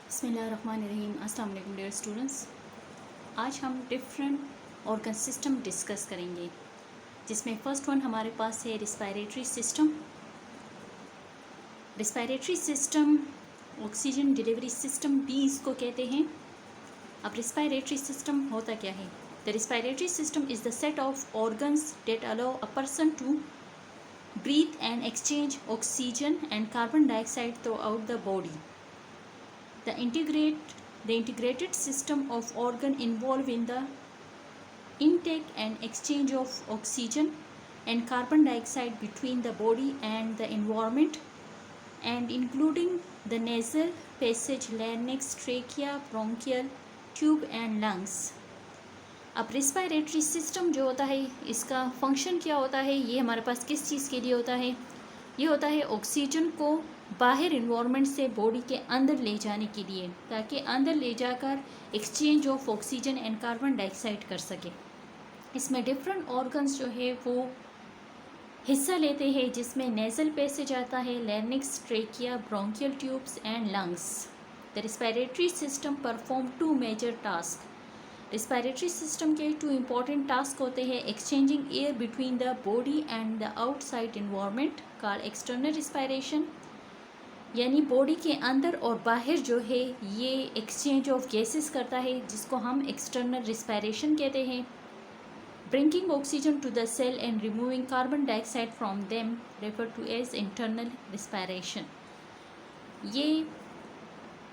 बिस्मिल्लाहिर्रहमानिर्रहीम। अस्सलाम वालेकुम डियर स्टूडेंट्स। आज हम डिफरेंट ऑर्गन सिस्टम डिस्कस करेंगे, जिसमें फ़र्स्ट वन हमारे पास है respiratory system. Respiratory system oxygen delivery system भी इसको कहते हैं। अब रिस्पायरेटरी सिस्टम होता क्या है? The respiratory system is the set of organs that allow a person to breathe and exchange oxygen and carbon dioxide throughout the body. The integrated system of organ involved in the intake and exchange of oxygen and carbon dioxide between the body and the environment, and including the nasal passage, larynx, trachea, bronchial tube and lungs. अब respiratory system जो होता है, इसका function क्या होता है? ये हमारे पास किस चीज़ के लिए होता है? ये होता है ऑक्सीजन को बाहर इन्वायरमेंट से बॉडी के अंदर ले जाने के लिए, ताकि अंदर ले जाकर exchange of oxygen and carbon dioxide कर सके। इसमें डिफरेंट ऑर्गन्स जो है वो हिस्सा लेते हैं, जिसमें नेजल पैसेज आता है, larynx, trachea, bronchial tubes and lungs. The respiratory system perform two major task. Respiratory system के टू इम्पॉर्टेंट टास्क होते हैं: exchanging air between the body and the outside environment called external respiration, यानी body के अंदर और बाहर जो है ये एक्सचेंज ऑफ गैसेस करता है, जिसको हम एक्सटर्नल रिस्पायरेशन कहते हैं। Bringing oxygen to the cell and removing carbon dioxide from them refer to as internal respiration. ये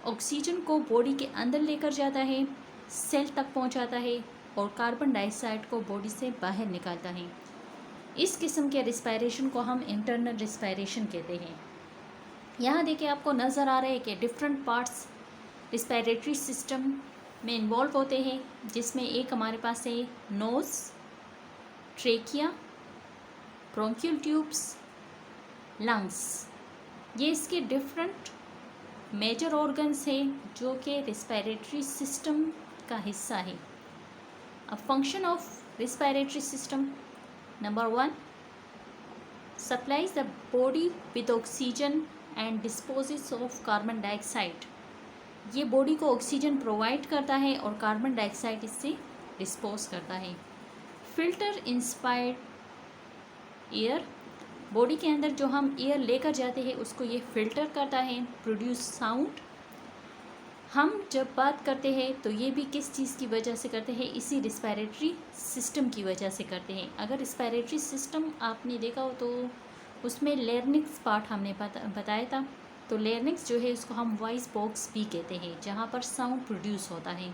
ऑक्सीजन को बॉडी के अंदर लेकर जाता है, सेल तक पहुंचाता है और कार्बन डाइऑक्साइड को बॉडी से बाहर निकालता है। इस किस्म के रिस्पायरेशन को हम इंटरनल रिस्पायरेशन कहते हैं। यहाँ देखिए, आपको नज़र आ रहा है कि डिफरेंट पार्ट्स रिस्पायरेटरी सिस्टम में इन्वॉल्व होते हैं, जिसमें एक हमारे पास है nose, trachea, bronchial tubes, lungs. ये इसके डिफरेंट मेजर ऑर्गन्स हैं जो कि रिस्पायरेटरी सिस्टम का हिस्सा है। अब function of respiratory system: number 1, supplies the body with oxygen and dispossess of carbon dioxide. ये बॉडी को ऑक्सीजन प्रोवाइड करता है और कार्बन डाइऑक्साइड इससे डिस्पोज करता है। फिल्टर इंस्पायर्ड एयर, बॉडी के अंदर जो हम एयर लेकर जाते हैं उसको ये फिल्टर करता है। प्रोड्यूस साउंड, हम जब बात करते हैं तो ये भी किस चीज़ की वजह से करते हैं? इसी रिस्पायरेटरी सिस्टम की वजह से करते हैं। अगर रिस्पायरेटरी सिस्टम आपने देखा हो तो उसमें लेरिंक्स पार्ट हमने बताया था। तो लेरिंक्स जो है उसको हम वॉइस बॉक्स भी कहते हैं, जहाँ पर साउंड प्रोड्यूस होता है।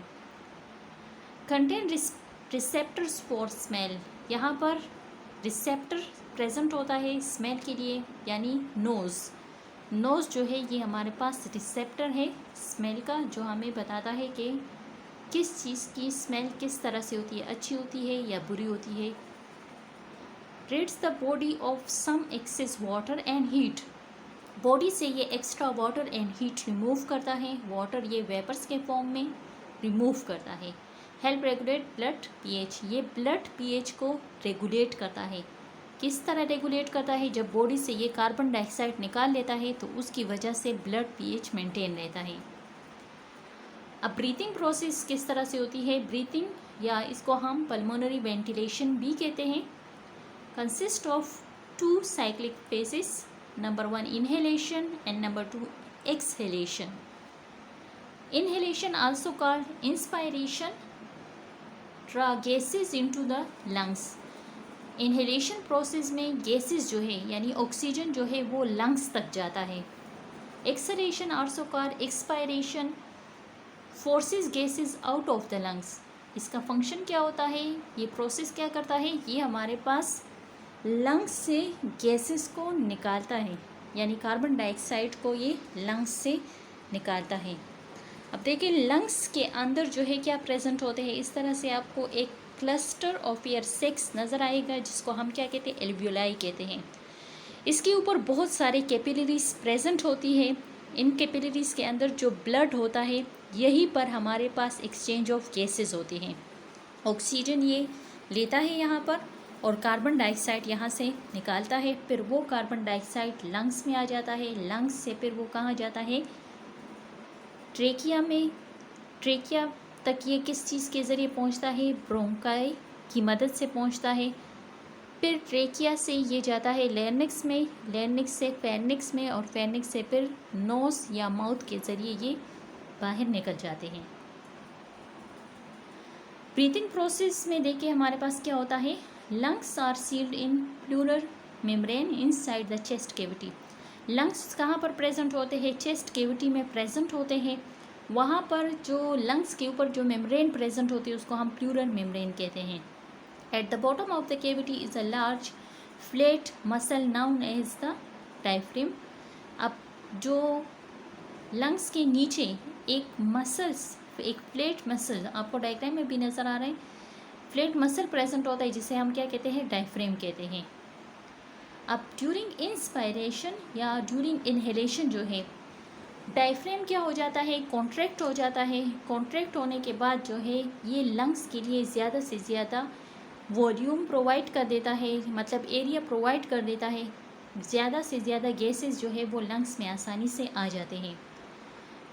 कंटेन रिसेप्टर्स फॉर स्मेल, यहाँ पर रिसेप्टर प्रेजेंट होता है स्मेल के लिए, यानी नोज़ जो है ये हमारे पास रिसेप्टर है स्मेल का, जो हमें बताता है कि किस चीज़ की स्मेल किस तरह से होती है, अच्छी होती है या बुरी होती है। Rids the body of some excess water and heat, body से ये extra water and heat remove करता है। वाटर ये वेपर्स के फॉर्म में रिमूव करता है। हेल्प रेगुलेट ब्लड पीएच, ये ब्लड पीएच को रेगुलेट करता है। किस तरह रेगुलेट करता है? जब बॉडी से ये कार्बन डाइऑक्साइड निकाल लेता है तो उसकी वजह से ब्लड पीएच मेंटेन रहता है। अब ब्रीथिंग प्रोसेस किस तरह से होती है? ब्रीथिंग, या इसको हम पल्मोनरी वेंटिलेशन भी कहते हैं, consist of 2 cyclic phases, number 1 inhalation and number 2 exhalation. Inhalation also called inspiration, draw gases into the lungs. Inhalation process में गैसेस जो है यानी ऑक्सीजन जो है वो लंग्स तक जाता है। Exhalation also called expiration, forces gases out of the lungs. इसका फंक्शन क्या होता है? ये प्रोसेस क्या करता है? ये हमारे पास लंग्स से गैसेस को निकालता है, यानी कार्बन डाइऑक्साइड को ये लंग्स से निकालता है। अब देखिए, लंग्स के अंदर जो है क्या प्रेजेंट होते हैं? इस तरह से आपको एक क्लस्टर ऑफ एयर सेक्स नज़र आएगा, जिसको हम क्या कहते हैं? एल्वियोलाई कहते हैं। इसके ऊपर बहुत सारे कैपिलरीज प्रेजेंट होती है। इन कैपिलरीज के अंदर जो ब्लड होता है, यहीं पर हमारे पास एक्सचेंज ऑफ गैसेस होते हैं। ऑक्सीजन ये लेता है यहाँ पर और कार्बन डाइऑक्साइड यहाँ से निकालता है। फिर वो कार्बन डाइऑक्साइड लंग्स में आ जाता है, लंग्स से फिर वो कहाँ जाता है? ट्रेकिया तक ये किस चीज़ के ज़रिए पहुंचता है? ब्रोंकाई की मदद से पहुंचता है। फिर ट्रेकिया से ये जाता है लैरिंक्स में, लैरिंक्स से फेरिंक्स में, और फेरिंक्स से फिर नोज या माउथ के ज़रिए ये बाहर निकल जाते हैं। ब्रीथिंग प्रोसेस में देखिए हमारे पास क्या होता है, lungs are sealed in pleural membrane inside the chest cavity. Lungs कहाँ पर प्रेजेंट होते हैं? चेस्ट कैविटी में प्रेजेंट होते हैं। वहाँ पर जो लंग्स के ऊपर जो मेम्ब्रेन प्रेजेंट होती है उसको हम प्लूरल मेम्ब्रेन कहते हैं। At the bottom of the cavity is a large flat muscle known as the diaphragm. अब जो लंग्स के नीचे एक फ्लैट मसल, आपको डायग्राम में भी नज़र आ रहा है, फ्लैट मसल प्रेजेंट होता है जिसे हम क्या कहते हैं? डायफ्रेम कहते हैं। अब ड्यूरिंग इंस्पायरेशन या ड्यूरिंग इनहेलेशन जो है, डायफ्रेम क्या हो जाता है? कॉन्ट्रैक्ट हो जाता है। कॉन्ट्रैक्ट होने के बाद जो है ये लंग्स के लिए ज़्यादा से ज़्यादा वॉल्यूम प्रोवाइड कर देता है, मतलब एरिया प्रोवाइड कर देता है। ज़्यादा से ज़्यादा गैसेस जो है वो लंग्स में आसानी से आ जाते हैं।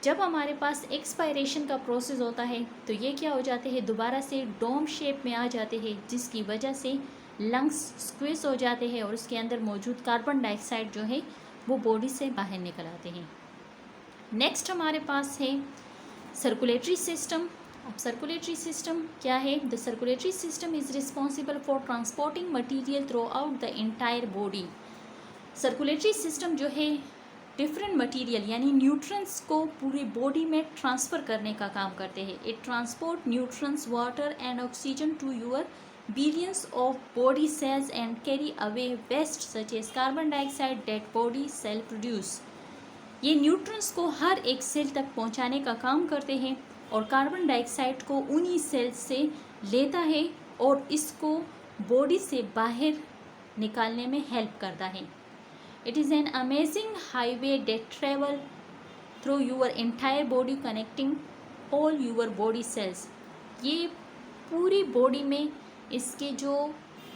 जब हमारे पास एक्सपायरेशन का प्रोसेस होता है तो ये क्या हो जाते हैं? दोबारा से डोम शेप में आ जाते हैं, जिसकी वजह से लंग्स स्क्वीज हो जाते हैं और उसके अंदर मौजूद कार्बन डाइऑक्साइड जो है वो बॉडी से बाहर निकल आते हैं। नेक्स्ट हमारे पास है सर्कुलेटरी सिस्टम। अब सर्कुलेटरी सिस्टम क्या है? The circulatory system is responsible for transporting material through out the entire body. Circulatory system जो है डिफरेंट मटेरियल यानी न्यूट्रंस को पूरी बॉडी में ट्रांसफ़र करने का काम करते हैं। It transport nutrients, water and oxygen to your billions of body cells and carry away waste such as carbon dioxide that body cell produce. ये न्यूट्रंस को हर एक सेल तक पहुंचाने का काम करते हैं और कार्बन डाइऑक्साइड को उन्हीं सेल से लेता है और इसको बॉडी से बाहर निकालने में हेल्प करता है। It is an amazing highway that travel through your entire body connecting all your body cells. ये पूरी बॉडी में इसके जो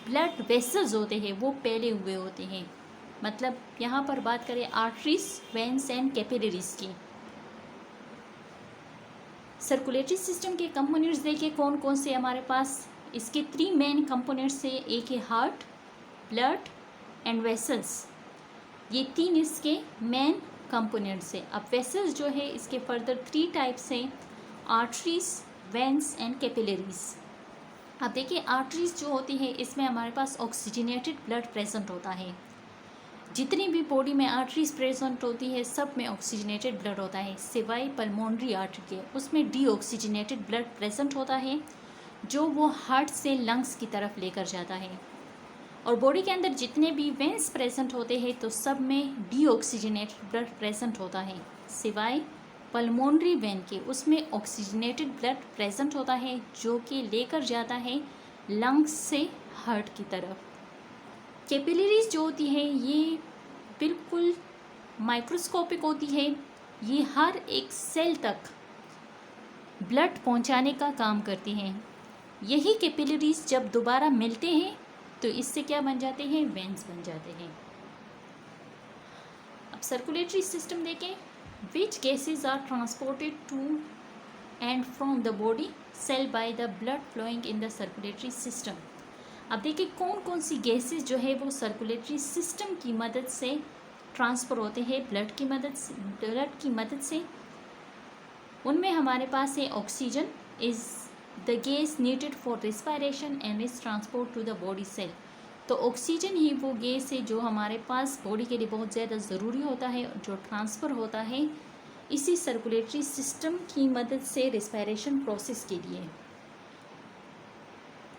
ब्लड वेसल्स होते हैं वो फैले हुए होते हैं। मतलब यहाँ पर बात करें आर्टरीज, वेन्स एंड कैपिलरीज की। सर्कुलेटरी सिस्टम के कंपोनेंट्स देखिए कौन कौन से हमारे पास। इसके 3 मेन कंपोनेंट्स हैं, एक है हार्ट, ब्लड एंड वेसल्स। ये 3 इसके मेन कंपोनेंट्स हैं। अब वेसल्स जो है इसके फर्दर 3 टाइप्स हैं, आर्टरीज, वेन्स एंड कैपिलरीज। अब देखिए आर्टरीज जो होती है इसमें हमारे पास ऑक्सीजनेटेड ब्लड प्रेजेंट होता है। जितनी भी बॉडी में आर्टरीज प्रेजेंट होती है सब में ऑक्सीजनेटेड ब्लड होता है, सिवाय पल्मोनरी आर्टरी के, उसमें डीऑक्सीजनेटेड ब्लड प्रेजेंट होता है जो वो हार्ट से लंग्स की तरफ लेकर जाता है। और बॉडी के अंदर जितने भी वेंस प्रेजेंट होते हैं तो सब में डीऑक्सीजनेटेड ब्लड प्रेजेंट होता है, सिवाय पल्मोनरी वेन के, उसमें ऑक्सीजनेटेड ब्लड प्रेजेंट होता है जो कि लेकर जाता है लंग्स से हार्ट की तरफ। कैपिलरीज जो होती है ये बिल्कुल माइक्रोस्कोपिक होती है, ये हर एक सेल तक ब्लड पहुंचाने का काम करती हैं। यही कैपिलरीज जब दोबारा मिलते हैं तो इससे क्या बन जाते हैं? वेन्स बन जाते हैं। अब सर्कुलेटरी सिस्टम देखें, which gases are transported to and from the body cell by the blood flowing in the circulatory system. अब देखिए कौन कौन सी गैसेस जो है वो सर्कुलेटरी सिस्टम की मदद से ट्रांसफ़र होते हैं ब्लड की मदद से। उनमें हमारे पास है oxygen is the gas needed for respiration and is transport to the body cell. तो ऑक्सीजन ही वो गैस है जो हमारे पास बॉडी के लिए बहुत ज़्यादा ज़रूरी होता है, जो ट्रांसफ़र होता है इसी सर्कुलेटरी सिस्टम की मदद से रिस्पायरेशन प्रोसेस के लिए।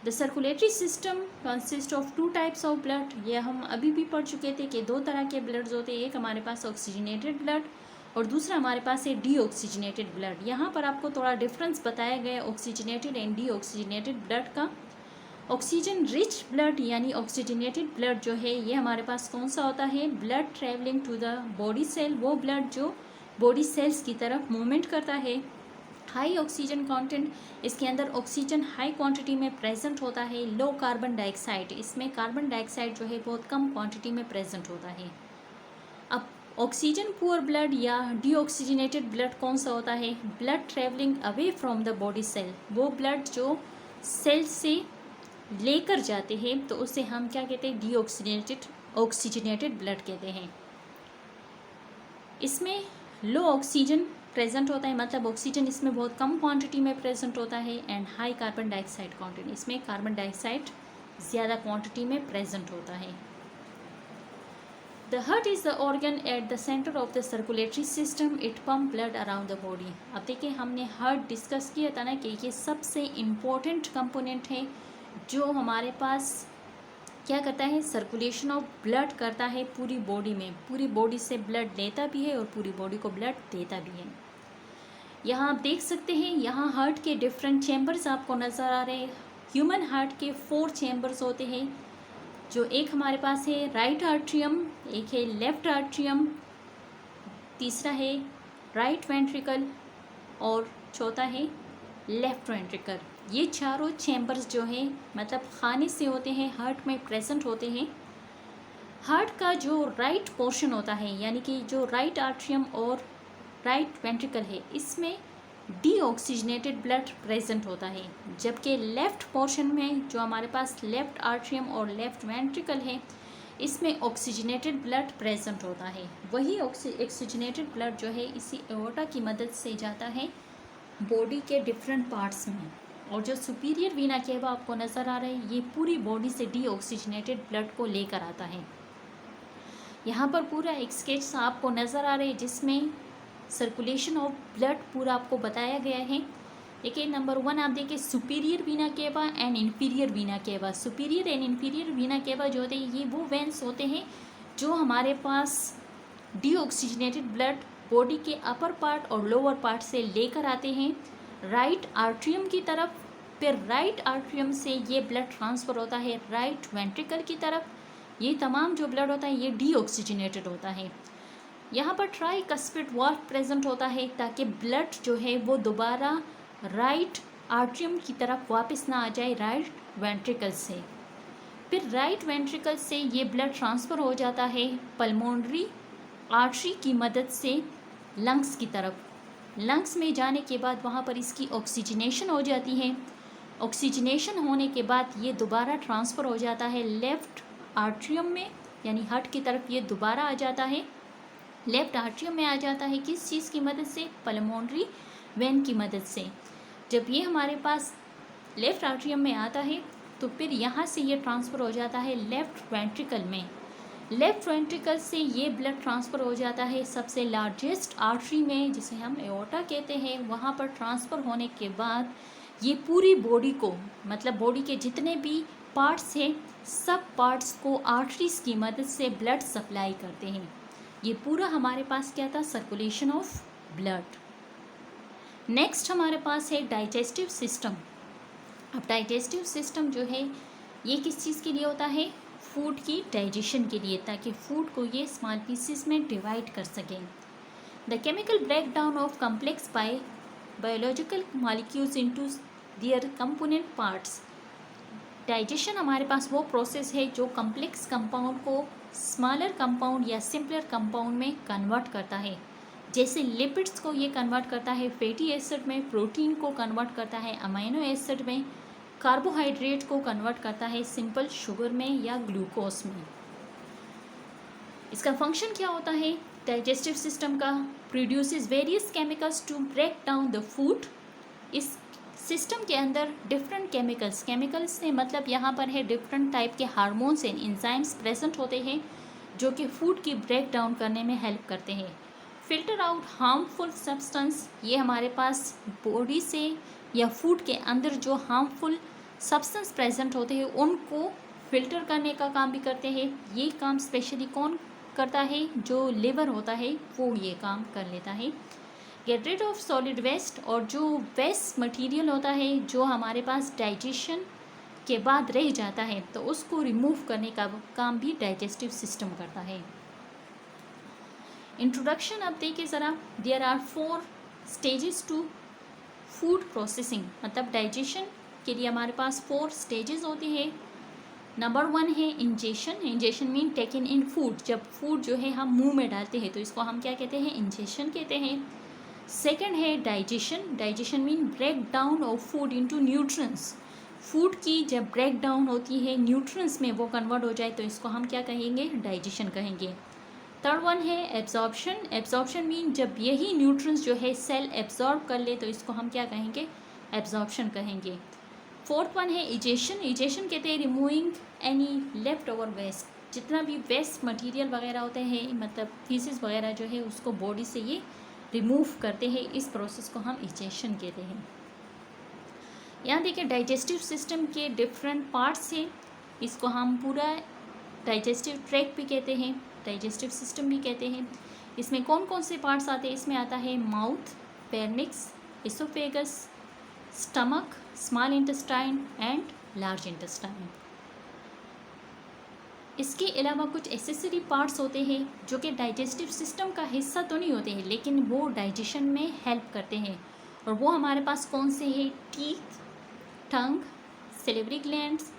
The circulatory system consist of 2 types of blood. ये हम अभी भी पढ़ चुके थे कि 2 तरह के ब्लड्स होते हैं, एक हमारे पास ऑक्सीजनेटेड ब्लड और दूसरा हमारे पास है डीऑक्सीजनेटेड ब्लड। यहाँ पर आपको थोड़ा डिफरेंस बताया गया है ऑक्सीजनेटेड एंड डीऑक्सीजनेटेड ब्लड का। ऑक्सीजन रिच ब्लड यानी ऑक्सीजनेटेड ब्लड जो है ये हमारे पास कौन सा होता है? Blood travelling to the body cell, वो ब्लड जो बॉडी सेल्स की तरफ मूवमेंट करता है। हाई ऑक्सीजन कंटेंट, इसके अंदर ऑक्सीजन हाई क्वांटिटी में प्रेजेंट होता है। लो कार्बन डाइऑक्साइड, इसमें कार्बन डाइऑक्साइड जो है बहुत कम क्वांटिटी में प्रेजेंट होता है। अब ऑक्सीजन पुअर ब्लड या डीऑक्सीजनेटेड ब्लड कौन सा होता है? Blood travelling away from the body cell, वो ब्लड जो सेल से लेकर जाते हैं तो उसे हम क्या कहते हैं? ऑक्सीजनेटेड ब्लड कहते हैं। इसमें लो ऑक्सीजन प्रेजेंट होता है, मतलब ऑक्सीजन इसमें बहुत कम क्वांटिटी में प्रेजेंट होता है, and high carbon dioxide quantity, इसमें कार्बन डाइऑक्साइड ज़्यादा क्वांटिटी में प्रेजेंट होता है। The heart is the organ at the centre of the circulatory system, it pump blood around the body. अब देखिए हमने हार्ट डिस्कस किया था ना कि ये सबसे इम्पोर्टेंट कंपोनेंट है जो हमारे पास क्या करता है? सर्कुलेशन ऑफ ब्लड करता है पूरी बॉडी में, पूरी बॉडी से ब्लड लेता भी है और पूरी बॉडी को ब्लड देता भी है। यहाँ आप देख सकते हैं, यहाँ हार्ट के डिफरेंट चैम्बर्स आपको नज़र आ रहे हैं। ह्यूमन हार्ट के 4 चैम्बर्स होते हैं, जो एक हमारे पास है राइट आर्ट्रियम, एक है लेफ्ट आर्ट्रियम, तीसरा है राइट वेंट्रिकल और चौथा है लेफ्ट वेंट्रिकल। ये चारों चैम्बर्स जो हैं मतलब खाने से होते हैं, हार्ट में प्रेजेंट होते हैं। हार्ट का जो राइट पोर्शन होता है, यानी कि जो राइट आर्ट्रियम और राइट वेंट्रिकल है, इसमें डीऑक्सीजनेटेड ब्लड प्रेजेंट होता है, जबकि लेफ्ट पोर्शन में जो हमारे पास लेफ्ट आर्ट्रियम और लेफ्ट वेंट्रिकल है, इसमें ऑक्सीजनेटेड ब्लड प्रेजेंट होता है। वही ऑक्सीजनेटेड ब्लड जो है इसी एओर्टा की मदद से जाता है बॉडी के डिफरेंट पार्ट्स में, और जो सुपीरियर वीना केवा आपको नज़र आ रहा है, ये पूरी बॉडी से डीऑक्सीजनेटेड ब्लड को लेकर आता है। यहाँ पर पूरा एक स्केच आपको नज़र आ रहा है जिसमें सर्कुलेशन ऑफ ब्लड पूरा आपको बताया गया है। देखिए नंबर 1 आप देखिए सुपीरियर वीना केवा एंड इन्फीरियर वीना केवा। सुपीरियर एंड इन्फीरियर वीना केवा जो होते हैं ये वो वेंस होते हैं जो हमारे पास डीऑक्सीजनेटेड ब्लड बॉडी के अपर पार्ट और लोअर पार्ट से लेकर आते हैं राइट आर्ट्रियम की तरफ। फिर राइट आर्ट्रियम से ये ब्लड ट्रांसफ़र होता है राइट वेंट्रिकल की तरफ। ये तमाम जो ब्लड होता है ये डीऑक्सीजनेटेड होता है। यहाँ पर ट्राइकस्पिड वाल्व प्रेजेंट होता है ताकि ब्लड जो है वो दोबारा राइट आर्ट्रियम की तरफ वापस ना आ जाए राइट वेंट्रिकल से। फिर राइट वेंट्रिकल से ये ब्लड ट्रांसफ़र हो जाता है पल्मोनरी आर्टरी की मदद से लंग्स की तरफ। लंग्स में जाने के बाद वहाँ पर इसकी ऑक्सीजनेशन हो जाती है। ऑक्सीजनेशन होने के बाद ये दोबारा ट्रांसफ़र हो जाता है लेफ़्ट आर्ट्रियम में, यानी हार्ट की तरफ ये दोबारा आ जाता है, लेफ़्ट आर्ट्रियम में आ जाता है। किस चीज़ की मदद से? पल्मोनरी वेन की मदद से। जब ये हमारे पास लेफ़्ट आर्ट्रियम में आता है तो फिर यहाँ से ये ट्रांसफ़र हो जाता है लेफ़्ट वेंट्रिकल में। लेफ़्ट वेंट्रिकल से ये ब्लड ट्रांसफ़र हो जाता है सबसे लार्जेस्ट आर्टरी में जिसे हम एओर्टा कहते हैं। वहाँ पर ट्रांसफ़र होने के बाद ये पूरी बॉडी को, मतलब बॉडी के जितने भी पार्ट्स हैं सब पार्ट्स को आर्टरीज़ की मदद से ब्लड सप्लाई करते हैं। ये पूरा हमारे पास क्या था? Circulation of blood. नेक्स्ट हमारे पास है डाइजेस्टिव सिस्टम। अब डाइजेस्टिव सिस्टम जो है ये किस चीज़ के लिए होता है? फूड की डाइजेशन के लिए, ताकि फूड को ये स्मॉल पीसेस में डिवाइड कर सकें। The chemical break down of complex biological molecules into their component parts. Digestion हमारे पास वो प्रोसेस है जो कम्प्लेक्स कंपाउंड को स्मॉलर कंपाउंड या सिंपलर कंपाउंड में कन्वर्ट करता है। जैसे लिपिड्स को ये कन्वर्ट करता है फैटी एसिड में, प्रोटीन को कन्वर्ट करता है अमीनो एसिड में, कार्बोहाइड्रेट को कन्वर्ट करता है सिंपल शुगर में या ग्लूकोज में। इसका फंक्शन क्या होता है डाइजेस्टिव सिस्टम का? Produces various chemicals to break down the food. इस सिस्टम के अंदर डिफरेंट केमिकल्स से मतलब यहाँ पर है डिफरेंट टाइप के हार्मोन्स एंड एंजाइम्स प्रेजेंट होते हैं जो कि फूड की ब्रेक डाउन करने में हेल्प करते हैं। फिल्टर आउट हार्मफुल सब्सटेंस, ये हमारे पास बॉडी से या फूड के अंदर जो हार्मफुल सब्सटेंस प्रेजेंट होते हैं उनको फिल्टर करने का काम भी करते हैं। ये काम स्पेशली कौन करता है? जो लिवर होता है वो ये काम कर लेता है। Get rid of solid waste, और जो वेस्ट मटेरियल होता है जो हमारे पास डाइजेशन के बाद रह जाता है तो उसको रिमूव करने का काम भी डाइजेस्टिव सिस्टम करता है। इंट्रोडक्शन अब देखिए ज़रा। There are 4 stages to food processing, मतलब डाइजेशन के लिए हमारे पास 4 स्टेजेस होती है। नंबर 1 है ingestion. Ingestion mean taken in food, जब फूड जो है हम मुंह में डालते हैं तो इसको हम क्या कहते हैं, इंजेशन कहते हैं। सेकंड है digestion. Digestion mean break down of food into nutrients, food की जब ब्रेक डाउन होती है न्यूट्रिएंट्स में वो कन्वर्ट हो जाए तो इसको हम क्या कहेंगे, डाइजेशन कहेंगे। थर्ड वन है एब्जॉर्प्शन। एब्जॉर्प्शन मीन जब यही न्यूट्रिएंट्स जो है सेल एब्जॉर्ब कर ले तो इसको हम क्या कहेंगे, एब्जॉर्प्शन कहेंगे। फोर्थ वन है इजेशन। इजेशन कहते हैं removing any left over waste, जितना भी वेस्ट मटेरियल वगैरह होते हैं, मतलब फीसेस वगैरह जो है उसको बॉडी से ये रिमूव करते हैं, इस प्रोसेस को हम इजेशन कहते हैं। यहाँ देखिए डाइजेस्टिव सिस्टम के डिफरेंट पार्ट्स हैं, इसको हम पूरा डाइजेस्टिव ट्रैक्ट भी कहते हैं, डाइजेस्टिव सिस्टम भी कहते हैं। इसमें कौन कौन से पार्ट्स आते हैं, इसमें आता है mouth, pharynx, oesophagus, stomach, small intestine and large intestine. इसके अलावा कुछ एसेसरी पार्ट्स होते हैं जो कि डाइजेस्टिव सिस्टम का हिस्सा तो नहीं होते हैं लेकिन वो डाइजेशन में हेल्प करते हैं, और वो हमारे पास कौन से हैं, teeth, tongue, salivary glands,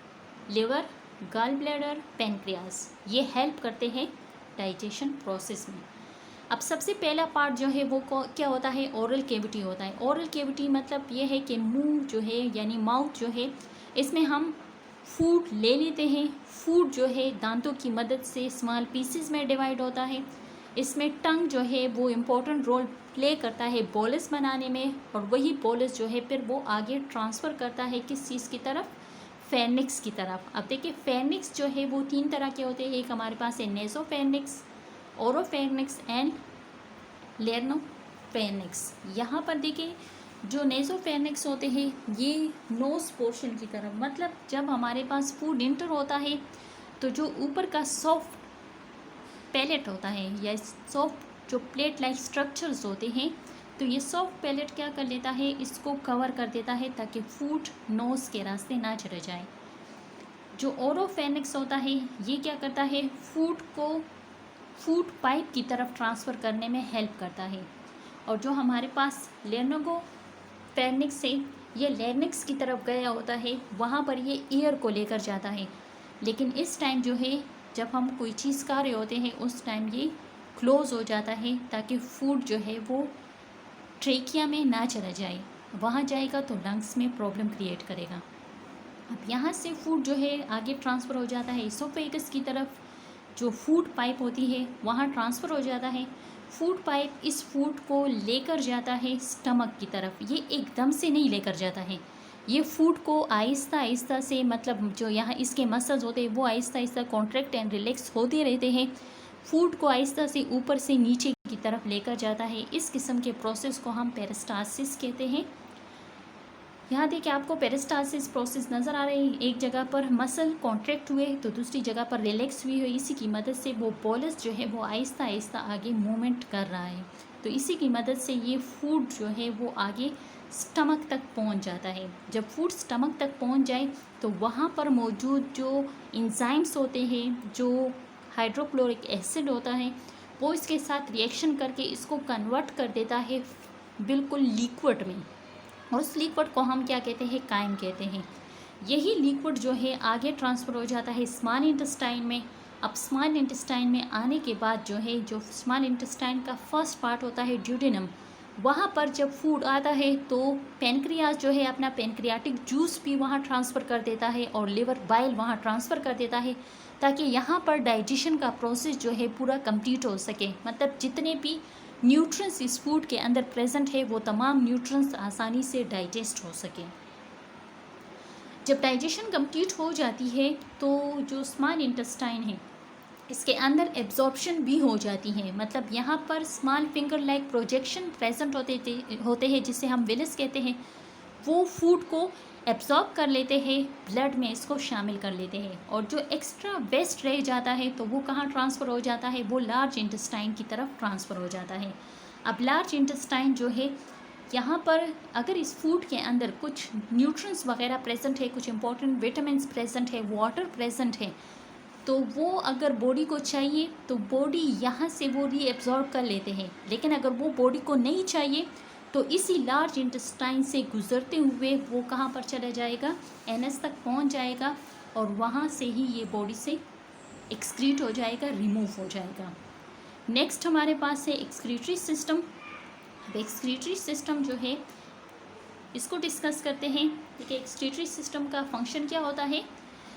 liver, gall bladder, pancreas, ये हेल्प करते हैं डाइजेशन प्रोसेस में। अब सबसे पहला पार्ट जो है वो क्या होता है, ओरल कैविटी होता है। ओरल कैविटी मतलब ये है कि मुंह जो है यानी माउथ जो है, इसमें हम फूड ले लेते हैं। फूड जो है दांतों की मदद से स्मॉल पीसेस में डिवाइड होता है। इसमें टंग जो है वो इम्पोर्टेंट रोल प्ले करता है बोलस बनाने में, और वही बोलस जो है फिर वो आगे ट्रांसफ़र करता है किस चीज़ की तरफ, फेर्निक्स की तरफ। अब देखिए फेर्निक्स जो है वो 3 तरह के होते हैं, एक हमारे पास है नेसोफेर्निक्स, ओरोफेर्निक्स एंड लेर्नोफेर्निक्स। यहाँ पर देखिए जो नेसोफेर्निक्स होते हैं ये नोज पोर्शन की तरफ, मतलब जब हमारे पास फूड इंटर होता है तो जो ऊपर का सॉफ्ट पैलेट होता है या सॉफ्ट जो प्लेट लाइक स्ट्रक्चर्स होते हैं, तो ये सॉफ्ट पैलेट क्या कर लेता है, इसको कवर कर देता है ताकि फूड नोज़ के रास्ते ना चले जाए। जो ओरोफेर्निक्स होता है ये क्या करता है, फूड को फूड पाइप की तरफ ट्रांसफ़र करने में हेल्प करता है। और जो हमारे पास लेर्नोफेर्निक्स है ये लेर्निक्स की तरफ गया होता है, वहाँ पर ये एयर को लेकर जाता है, लेकिन इस टाइम जो है जब हम कोई चीज़ खा रहे होते हैं उस टाइम ये क्लोज हो जाता है ताकि फूड जो है वो ट्रेकिया में ना चला जाए, वहाँ जाएगा तो लंग्स में प्रॉब्लम क्रिएट करेगा। अब यहाँ से फूड जो है आगे ट्रांसफ़र हो जाता है इसोफेगस की तरफ, जो फूड पाइप होती है वहाँ ट्रांसफ़र हो जाता है। फूड पाइप इस फूड को लेकर जाता है स्टमक की तरफ, ये एकदम से नहीं लेकर जाता है, ये फूड को आहिस्ता आहिस्ता से, मतलब जो यहाँ इसके मसल्स होते हैं वो Aahista Aahista contract and relax होते रहते हैं, फूड को आहिस्ता से ऊपर से नीचे की तरफ लेकर जाता है। इस किस्म के प्रोसेस को हम पेरिस्टालसिस कहते हैं। यहाँ देखिए आपको पेरिस्टालसिस प्रोसेस नज़र आ रही है, एक जगह पर मसल कॉन्ट्रैक्ट हुए तो दूसरी जगह पर रिलैक्स हुई है, इसी की मदद से वो बोलस जो है वो आहिस्ता आहिस्ता आगे मूवमेंट कर रहा है, तो इसी की मदद से ये फूड जो है वो आगे स्टमक तक पहुंच जाता है। जब फूड स्टमक तक पहुंच जाए तो वहाँ पर मौजूद जो एंजाइम्स होते हैं, जो हाइड्रोक्लोरिक एसिड होता है, वो इसके साथ रिएक्शन करके इसको कन्वर्ट कर देता है बिल्कुल लिक्विड में, और उस लिक्विड को हम क्या कहते हैं, कायम कहते हैं। यही लिक्विड जो है आगे ट्रांसफ़र हो जाता है स्मॉल इंटेस्टाइन में। अब स्मॉल इंटेस्टाइन में आने के बाद जो है, जो स्मॉल इंटेस्टाइन का फर्स्ट पार्ट होता है ड्यूडेनम, वहाँ पर जब फूड आता है तो पेनक्रियाज जो है अपना पेनक्रियाटिक जूस भी वहाँ ट्रांसफ़र कर देता है और लिवर बाइल वहाँ ट्रांसफ़र कर देता है, ताकि यहाँ पर डाइजेशन का प्रोसेस जो है पूरा कंप्लीट हो सके। मतलब जितने भी न्यूट्रिएंट्स इस फूड के अंदर प्रेजेंट है वो तमाम न्यूट्रिएंट्स आसानी से डाइजेस्ट हो सके। जब डाइजेशन कंप्लीट हो जाती है तो जो स्मॉल इंटेस्टाइन है इसके अंदर एब्जॉर्प्शन भी हो जाती है, मतलब यहाँ पर small finger like projection present होते हैं जिसे हम विलिस कहते हैं। वो फूड को एब्जॉर्ब कर लेते हैं, ब्लड में इसको शामिल कर लेते हैं, और जो एक्स्ट्रा वेस्ट रह जाता है तो वो कहाँ ट्रांसफ़र हो जाता है, वो लार्ज इंटेस्टाइन की तरफ ट्रांसफ़र हो जाता है। अब लार्ज इंटेस्टाइन जो है, यहाँ पर अगर इस फूड के अंदर कुछ न्यूट्रिएंट्स वगैरह प्रेजेंट है, कुछ इंपॉर्टेंट विटामिन्स प्रेजेंट है, वाटर प्रेजेंट है, तो वो अगर बॉडी को चाहिए तो बॉडी यहाँ से वो रीएब्जॉर्ब कर लेते हैं। लेकिन अगर वो बॉडी को नहीं चाहिए तो इसी लार्ज इंटेस्टाइन से गुजरते हुए वो कहाँ पर चला जाएगा, एनएस तक पहुँच जाएगा, और वहाँ से ही ये बॉडी से एक्सक्रीट हो जाएगा, रिमूव हो जाएगा। नेक्स्ट हमारे पास है एक्सक्रीटरी सिस्टम। अब एक्सक्रीटरी सिस्टम जो है इसको डिस्कस करते हैं। देखिए एक्सक्रीटरी सिस्टम का फंक्शन क्या होता है।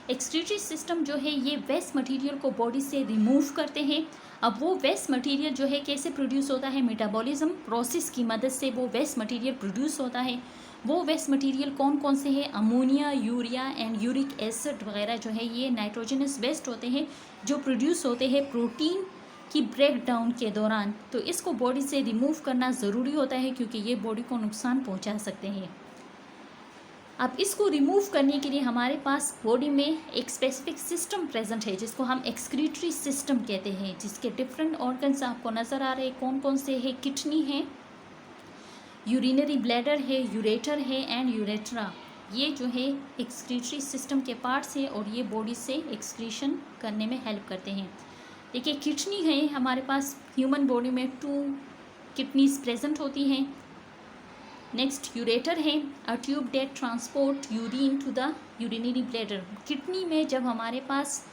एक्सक्रीटरी सिस्टम जो है ये वेस्ट मटेरियल को बॉडी से रिमूव करते हैं। अब वो वेस्ट मटेरियल जो है कैसे प्रोड्यूस होता है, मेटाबॉलिज्म प्रोसेस की मदद से वो वेस्ट मटेरियल प्रोड्यूस होता है। वो वेस्ट मटेरियल कौन कौन से हैं, ammonia, urea and uric acid वगैरह जो है ये नाइट्रोजनस वेस्ट होते हैं जो प्रोड्यूस होते हैं प्रोटीन की ब्रेक डाउन के दौरान। तो इसको बॉडी से रिमूव करना ज़रूरी होता है क्योंकि ये बॉडी को नुकसान पहुंचा सकते हैं। अब इसको रिमूव करने के लिए हमारे पास बॉडी में एक स्पेसिफिक सिस्टम प्रेजेंट है जिसको हम एक्सक्रीटरी सिस्टम कहते हैं, जिसके डिफरेंट ऑर्गन्स आपको नज़र आ रहे हैं। कौन कौन से है, किडनी है, यूरिनरी ब्लैडर है, यूरेटर है एंड यूरेट्रा। ये जो है एक्सक्रीटरी सिस्टम के पार्ट्स है और ये बॉडी से एक्सक्रीशन करने में हेल्प करते हैं। देखिए किडनी है हमारे पास, ह्यूमन बॉडी में 2 किडनीज प्रेजेंट होती हैं। नेक्स्ट यूरेटर है, a tube that transport urine to the urinary bladder. Kidney में जब हमारे पास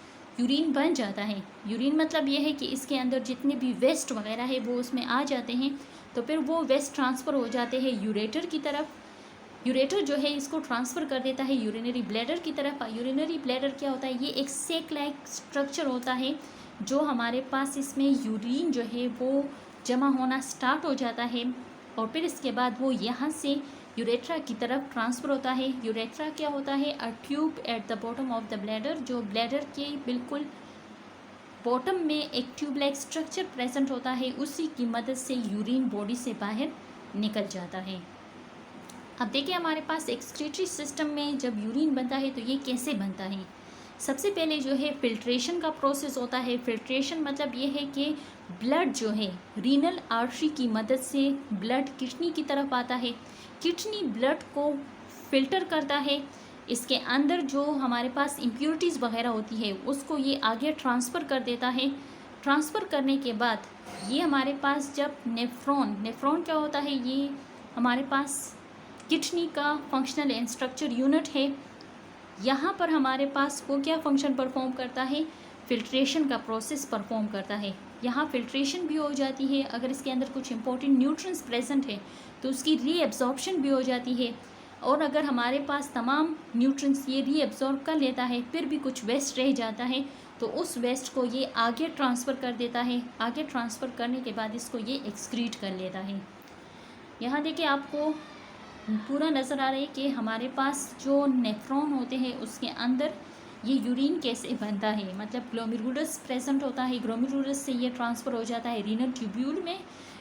यूरिन बन जाता है, यूरिन मतलब ये है कि इसके अंदर जितने भी वेस्ट वगैरह है वो उसमें आ जाते हैं, तो फिर वो वेस्ट ट्रांसफ़र हो जाते हैं यूरेटर की तरफ। यूरेटर जो है इसको ट्रांसफ़र कर देता है यूरिनरी ब्लैडर की तरफ। यूरिनरी ब्लैडर क्या होता है, ये एक सेक लाइक स्ट्रक्चर होता है जो हमारे पास इसमें यूरिन जो है वो जमा होना स्टार्ट हो जाता है और फिर इसके बाद वो यहाँ से यूरेट्रा की तरफ ट्रांसफ़र होता है। यूरेट्रा क्या होता है, a tube at the bottom of the bladder, जो ब्लैडर के बिल्कुल बॉटम में एक ट्यूब लाइक स्ट्रक्चर प्रेजेंट होता है, उसी की मदद से यूरिन बॉडी से बाहर निकल जाता है। अब देखिए हमारे पास एक्सक्रीटरी सिस्टम में जब यूरिन बनता है तो ये कैसे बनता है। सबसे पहले जो है फिल्ट्रेशन का प्रोसेस होता है। फिल्ट्रेशन मतलब ये है कि ब्लड जो है रीनल आर्टरी की मदद से ब्लड किडनी की तरफ आता है। किडनी ब्लड को फिल्टर करता है, इसके अंदर जो हमारे पास इम्प्योरिटीज़ वगैरह होती है उसको ये आगे ट्रांसफ़र कर देता है। ट्रांसफ़र करने के बाद ये हमारे पास जब नेफ्रॉन क्या होता है, ये हमारे पास किडनी का फंक्शनल एंड स्ट्रक्चर यूनिट है। यहाँ पर हमारे पास वो क्या फंक्शन परफॉर्म करता है, फिल्ट्रेशन का प्रोसेस परफॉर्म करता है। यहाँ फिल्ट्रेशन भी हो जाती है, अगर इसके अंदर कुछ इंपॉर्टेंट न्यूट्रिएंट्स प्रेजेंट है तो उसकी रीएब्जॉर्प्शन भी हो जाती है, और अगर हमारे पास तमाम न्यूट्रिएंट्स ये रीएब्जॉर्ब कर लेता है फिर भी कुछ वेस्ट रह जाता है तो उस वेस्ट को ये आगे ट्रांसफ़र कर देता है। आगे ट्रांसफ़र करने के बाद इसको ये एक्सक्रीट कर लेता है। यहाँ देखिए आपको पूरा नज़र आ रहा है कि हमारे पास जो नेफ्रॉन होते हैं उसके अंदर ये यूरिन कैसे बनता है, मतलब ग्लोमेरुलस प्रेजेंट होता है। ग्लोमेरुलस से ये ट्रांसफ़र हो जाता है रीनल ट्यूब्यूल में,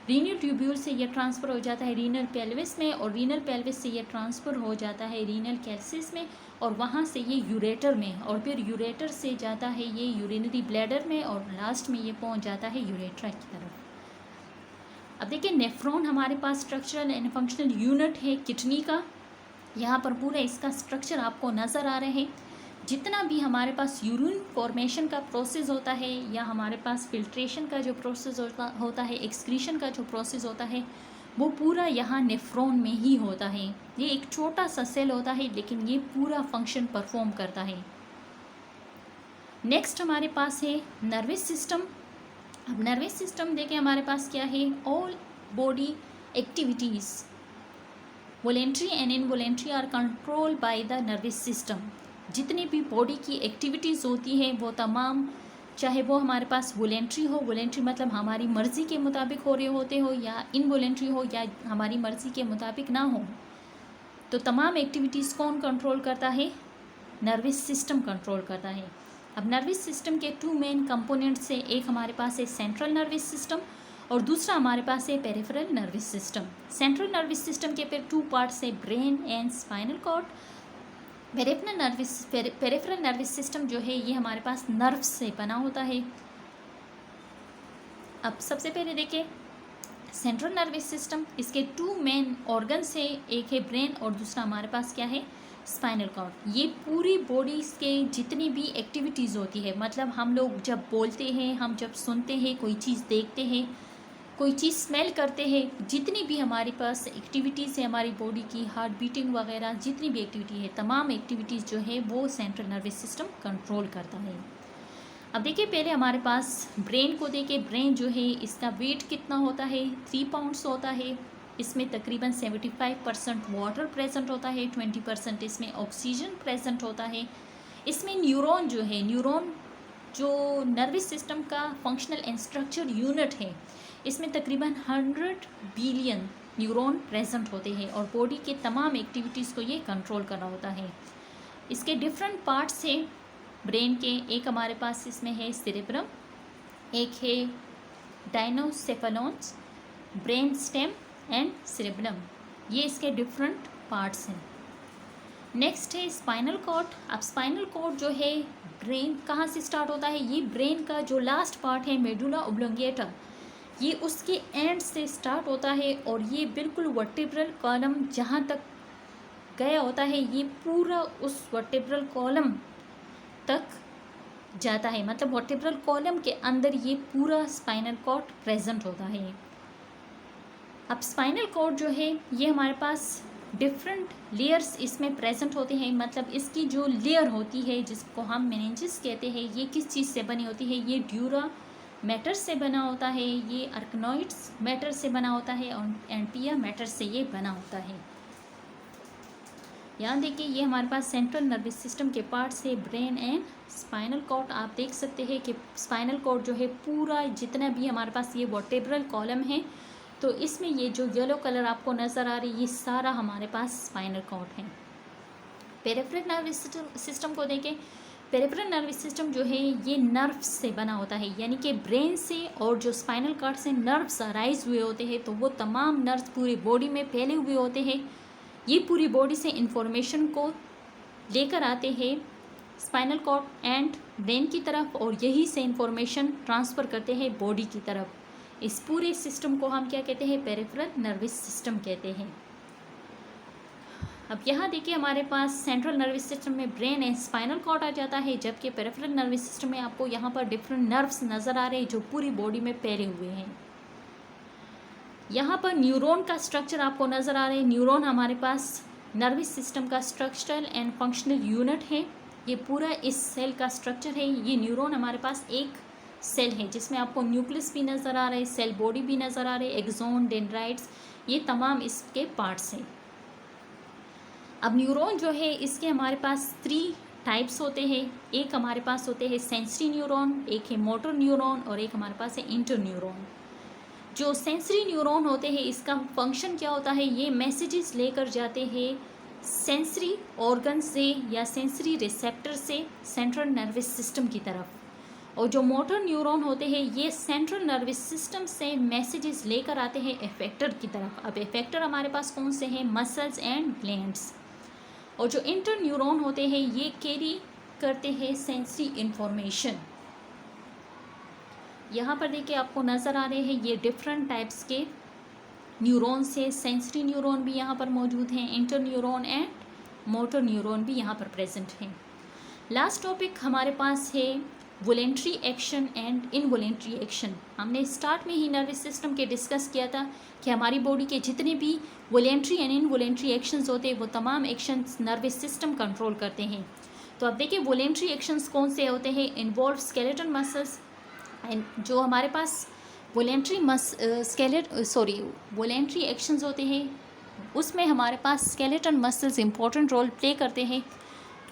रीनल ट्यूब्यूल से ये ट्रांसफ़र हो जाता है रीनल पेल्विस में, और रीनल पेल्विस से ये ट्रांसफ़र हो जाता है रीनल कैल्सिस में, और वहाँ से ये यूरेटर में, और फिर यूरेटर से जाता है ये यूरिनरी ब्लैडर में, और लास्ट में ये पहुँच जाता है यूरेट्रा की तरफ। अब देखिए नेफ्रॉन हमारे पास स्ट्रक्चरल एंड फंक्शनल यूनिट है किडनी का। यहाँ पर पूरा इसका स्ट्रक्चर आपको नज़र आ रहे हैं। जितना भी हमारे पास यूरिन फॉर्मेशन का प्रोसेस होता है या हमारे पास फिल्ट्रेशन का जो प्रोसेस होता है, एक्सक्रीशन का जो प्रोसेस होता है, वो पूरा यहाँ नेफ्रॉन में ही होता है। ये एक छोटा सा सेल होता है लेकिन ये पूरा फंक्शन परफॉर्म करता है। नेक्स्ट हमारे पास है नर्वस सिस्टम। अब नर्वस सिस्टम देखें हमारे पास क्या है, all body activities voluntary and involuntary are control by the nervous system. जितनी भी बॉडी की एक्टिविटीज़ होती हैं वो तमाम, चाहे वो हमारे पास वॉलेंट्री हो, वॉलेंट्री मतलब हमारी मर्ज़ी के मुताबिक हो रहे होते हो, या इनवॉलेंट्री हो या हमारी मर्ज़ी के मुताबिक ना हो, तो तमाम एक्टिविटीज़ कौन कंट्रोल करता है, नर्वस सिस्टम कंट्रोल करता है। अब नर्वस सिस्टम के 2 मेन कंपोनेंट्स है, एक हमारे पास है सेंट्रल नर्वस सिस्टम और दूसरा हमारे पास है peripheral nervous system. Central nervous system के फिर 2 पार्ट्स है, brain and spinal cord. Peripheral nervous system जो है ये हमारे पास नर्व्स से बना होता है। अब सबसे पहले देखिए सेंट्रल नर्वस सिस्टम, इसके 2 मेन ऑर्गन्स है, एक है ब्रेन और दूसरा हमारे पास क्या है, स्पाइनल कॉर्ड। ये पूरी बॉडी के जितनी भी एक्टिविटीज़ होती है, मतलब हम लोग जब बोलते हैं, हम जब सुनते हैं, कोई चीज़ देखते हैं, कोई चीज़ स्मेल करते हैं, जितनी भी हमारे पास एक्टिविटीज़ है हमारी बॉडी की, हार्ट बीटिंग वगैरह जितनी भी एक्टिविटी है, तमाम एक्टिविटीज़ जो है वो सेंट्रल नर्वस सिस्टम कंट्रोल करता है। अब देखिए पहले हमारे पास ब्रेन को देखिए, ब्रेन जो है इसका वेट कितना होता है, 3 पाउंड्स होता है। इसमें तकरीबन 75% वाटर प्रेजेंट होता है, 20% इसमें ऑक्सीजन प्रेजेंट होता है। इसमें न्यूरॉन जो है, न्यूरॉन जो नर्वस सिस्टम का फंक्शनल एंड स्ट्रक्चर यूनिट है, इसमें तकरीबन 100 बिलियन न्यूरॉन प्रेजेंट होते हैं और बॉडी के तमाम एक्टिविटीज़ को ये कंट्रोल करना होता है। इसके डिफरेंट पार्ट्स हैं ब्रेन के। एक हमारे पास इसमें है सेरेब्रम, एक है डायनोसेफेलॉन्स, ब्रेन स्टेम एंड सेरेब्रम, ये इसके डिफरेंट पार्ट्स हैं। नेक्स्ट है स्पाइनल कॉर्ड। अब स्पाइनल कॉर्ड जो है ब्रेन कहाँ से स्टार्ट होता है, ये ब्रेन का जो लास्ट पार्ट है मेडुला ओब्लोंगेटा, ये उसके एंड से स्टार्ट होता है और ये बिल्कुल वर्टेब्रल कॉलम जहाँ तक गया होता है, ये पूरा उस वर्टेब्रल कॉलम तक जाता है, मतलब वर्टेब्रल कॉलम के अंदर ये पूरा स्पाइनल कॉर्ड प्रेजेंट होता है। अब स्पाइनल कॉर्ड जो है ये हमारे पास डिफरेंट लेयर्स इसमें प्रेजेंट होते हैं, मतलब इसकी जो लेयर होती है जिसको हम मेनिंजेस कहते हैं, ये किस चीज़ से बनी होती है, ये ड्यूरा मैटर से बना होता है, ये आर्कनॉइड्स मैटर से बना होता है और एंटिया मैटर से ये बना होता है। यहाँ देखिए ये हमारे पास सेंट्रल नर्वस सिस्टम के पार्ट्स है, ब्रेन एंड स्पाइनल कॉर्ड। आप देख सकते हैं कि स्पाइनल कॉर्ड जो है पूरा जितना भी हमारे पास ये वर्टेब्रल कॉलम है, तो इसमें ये जो येलो कलर आपको नज़र आ रही है, ये सारा हमारे पास स्पाइनल कॉर्ड है। पेरिफेरल नर्वस सिस्टम को देखें, पेरिफेरल नर्वस सिस्टम जो है ये नर्व्स से बना होता है, यानी कि ब्रेन से और जो स्पाइनल कॉर्ड से नर्व्स अराइज हुए होते हैं, तो वो तमाम नर्व्स पूरी बॉडी में फैले हुए होते हैं। ये पूरी बॉडी से इंफॉर्मेशन को लेकर आते हैं स्पाइनल कॉर्ड एंड ब्रेन की तरफ और यही से इंफॉर्मेशन ट्रांसफ़र करते हैं बॉडी की तरफ। इस पूरे सिस्टम को हम क्या कहते हैं, पेरिफेरल नर्वस सिस्टम कहते हैं। अब यहाँ देखिए हमारे पास सेंट्रल नर्वस सिस्टम में ब्रेन एंड स्पाइनल कॉर्ड आ जाता है, जबकि पेरिफेरल नर्वस सिस्टम में आपको यहाँ पर डिफरेंट नर्व्स नज़र आ रहे हैं जो पूरी बॉडी में फैले हुए हैं। यहाँ पर न्यूरॉन का स्ट्रक्चर आपको नज़र आ रहा है। न्यूरॉन हमारे पास नर्वस सिस्टम का स्ट्रक्चरल एंड फंक्शनल यूनिट है, ये पूरा इस सेल का स्ट्रक्चर है। ये न्यूरॉन हमारे पास एक सेल है जिसमें आपको न्यूक्लियस भी नज़र आ रहा है, सेल बॉडी भी नज़र आ रही है, एक्सोन, डेंड्राइट्स, ये तमाम इसके पार्ट्स हैं। अब न्यूरॉन जो है इसके हमारे पास 3 टाइप्स होते हैं। एक हमारे पास होते हैं सेंसरी न्यूरॉन, एक है मोटर न्यूरॉन और एक हमारे पास है इंटर न्यूरॉन। जो सेंसरी न्यूरॉन होते हैं इसका फंक्शन क्या होता है, ये मैसेजेस लेकर जाते हैं सेंसरी ऑर्गन से या सेंसरी रिसेप्टर से सेंट्रल नर्वस सिस्टम की तरफ। और जो मोटर न्यूरॉन होते हैं ये सेंट्रल नर्वस सिस्टम से मैसेजेस लेकर आते हैं इफेक्टर की तरफ। अब इफेक्टर हमारे पास कौन से हैं, मसल्स एंड ग्लैंड्स। और जो इंटर न्यूरॉन होते हैं ये कैरी करते हैं सेंसरी इंफॉर्मेशन। यहाँ पर देखिए आपको नज़र आ रहे हैं ये डिफरेंट टाइप्स के न्यूरॉन से, सेंसरी न्यूरॉन भी यहाँ पर मौजूद हैं, inter neuron and motor neuron भी यहाँ पर प्रेजेंट हैं। लास्ट टॉपिक हमारे पास है voluntary action and involuntary action. हमने स्टार्ट में ही नर्वस सिस्टम के डिस्कस किया था कि हमारी बॉडी के जितने भी वॉलेंट्री एंड इनवॉलेंट्री एक्शंस होते हैं वो तमाम एक्शंस नर्वस सिस्टम कंट्रोल करते हैं। तो अब देखिए वॉलेंट्री एक्शंस कौन से होते हैं, इन्वॉल्व स्केलेटन मसल्स। जो हमारे पास वॉलेंट्री एक्शंस होते हैं उसमें हमारे पास skeleton muscles important role play करते हैं।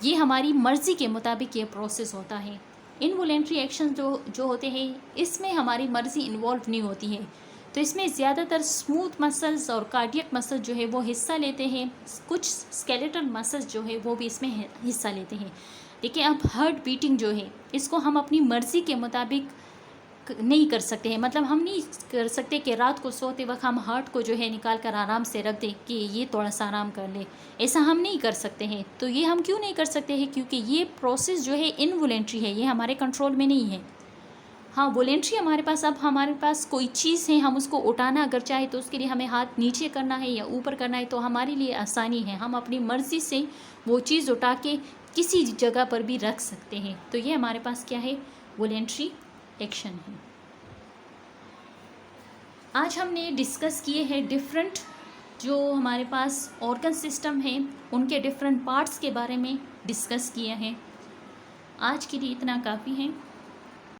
ये हमारी मर्ज़ी के मुताबिक ये प्रोसेस होता है। इनवॉलेंट्री एक्शन जो होते हैं इसमें हमारी मर्ज़ी इन्वॉल्व नहीं होती है, तो इसमें ज़्यादातर स्मूथ मसल्स और कार्डियक मसल्स जो है वो हिस्सा लेते हैं, कुछ स्केलेटल मसल्स जो है वो भी इसमें हिस्सा लेते हैं। देखिए अब हार्ट बीटिंग जो है इसको हम अपनी मर्ज़ी के मुताबिक नहीं कर सकते हैं, मतलब हम नहीं कर सकते कि रात को सोते वक्त हम हार्ट को जो है निकाल कर आराम से रख दें कि ये थोड़ा सा आराम कर ले, ऐसा हम नहीं कर सकते हैं। तो ये हम क्यों नहीं कर सकते हैं, क्योंकि ये प्रोसेस जो है इनवॉलेंट्री है, ये हमारे कंट्रोल में नहीं है। हाँ वॉलेंट्री हमारे पास, अब हमारे पास कोई चीज़ है हम उसको उठाना अगर चाहे तो उसके लिए हमें हाथ नीचे करना है या ऊपर करना है तो हमारे लिए आसानी है, हम अपनी मर्ज़ी से वो चीज़ उठा के किसी जगह पर भी रख सकते हैं। तो ये हमारे पास क्या है, वॉलेंट्री एक्शन है। आज हमने डिस्कस किए हैं डिफरेंट जो हमारे पास ऑर्गन सिस्टम हैं उनके डिफरेंट पार्ट्स के बारे में डिस्कस किया है। आज के लिए इतना काफ़ी है।